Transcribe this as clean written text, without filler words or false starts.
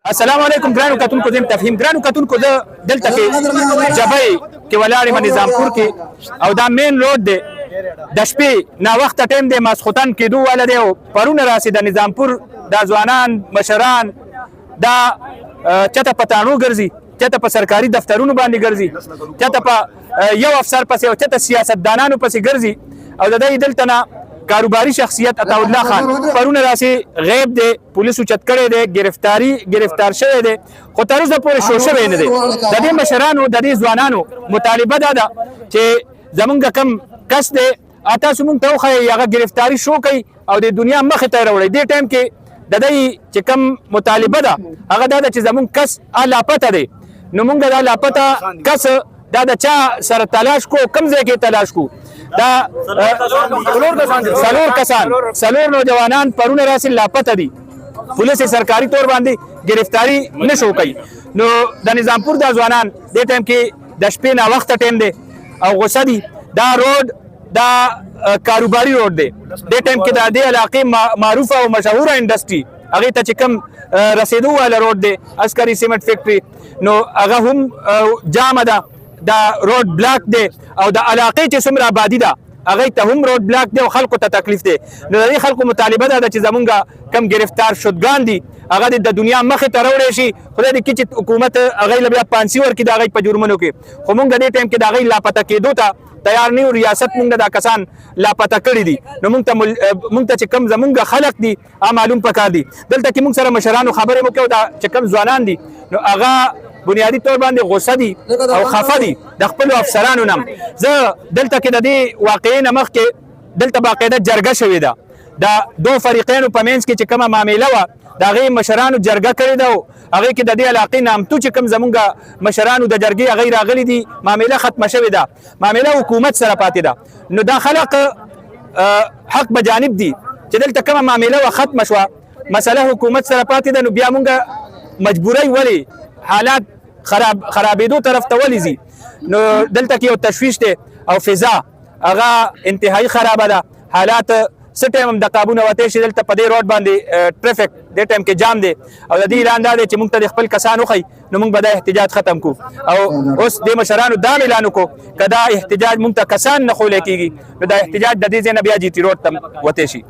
السلام علیکم ګرانو کتونکو زم تفهیم ګرانو کتونکو دلته کې جبهې کې ولاړې ما نظامپور کې او دا مین روډ دی د شپې نا وخت ټایم دی ماسخوتن کېدو والا دی او پرونه راسي د نظامپور دا ځوانان مشران دا چته پټانو ګرځي چته په سرکاري دفترونو باندې ګرځي چته په یو افسر پسې او چته سیاستدانانو پسې ګرځي او د دې دلته نه کاروباری شخصیت عطا الله خان پرونه راسي غیب دی پولیسو چت کړي دی گرفتار شوی دی خو تر اوسه پورې شو شوی نه دی د دې مشرانو د دې ځوانانو مطالبه ده چې زمونږ کم کس دی تاسو مونږ ته وښایئ هغه گرفتاری شو کوي او د دنیا مخې ته یې راوړئ دې ټایم کې د دې چې کم مطالبه ده هغه دا ده چې زمونږ کس لاپته دی نو مونږ دا لاپته کس دا د چا سره تلاش کو کم ځای کې تلاش کو دا څلور نوجوانان پرونه راسي لاپته دي پولیس سرکاري تور باندې گرفتاری نشو کوي نو د نظامپور دا ځوانان دې ټایم کې د شپې نه وخت ټایم دی او غوسه دي دا روډ دا کاروباری روډ دی دې ټایم کې د دې علاقې معروفه او مشهوره انډستری هغه ته چې کم رسیدو والا روډ دی عسکري سیمنټ فیکټري نو هغه هم جامه ده دا روډ بلاک دی او د علاقې چې څومره آبادي ده هغه ته هم روډ بلاک دی او خلکو ته تکلیف دی نو د دې خلکو مطالبه ده چې زمونږ کم گرفتار شدګان دي هغه د دنیا مخې ته راوړی شي خدای دې کړي چې حکومت هغه له بیا پانسي ورکړي د هغې په جرمونو کې خو مونږ د دې ټایم کې د هغې لاپته کېدو ته تیار نه یو ریاست مونږ دا کسان لاپته کړي دي نو مونږ ته چې کم زمونږ خلک دي معلوم پکار دي دلته کې مونږ سره مشرانو خبرې مو کوو دا چې کم ځوانان دي نو هغه بنیادی طور باندې غوسه دي او خفه دي د خپل افسرانو نم زه دلته کې د دې واقعې نه مخکې دلته باقاعده جرګه شوې ده د دوه فریقینو په منځ کې چې کومه معامله وه د هغې مشرانو جرګه کړې ده او هغې کې د دې علاقې نامتو چې کوم زمونږ مشرانو د جرګې هغې راغلي دي معامله ختمه شوې ده معامله حکومت سره پاتې ده نو دا خلق حق بجانب دي چې دلته کومه معامله وه ختمه شوه مسله حکومت سره پاتې ده نو بیا مونږ مجبورۍ ولې حالات خرابېدو طرف ته ولې ځي نو دلته کې یو تشویش دی او فضا هغه انتهایی خرابه ده حالات څه ټایم هم د قابو نه وتی شي دلته په دې روډ باندې ټرافیک دې ټایم کې جام دی او د دې اعلان دا دی چې موږ ته د خپل کسان وښیي نو موږ به دا احتجاج ختم کړو او اوس دې مشرانو دا اعلان وکړو که دا احتجاج موږ ته کسان نه خولی کېږي نو دا احتجاج د دې ځای نه بیا جي ټي روډ ته وتی شي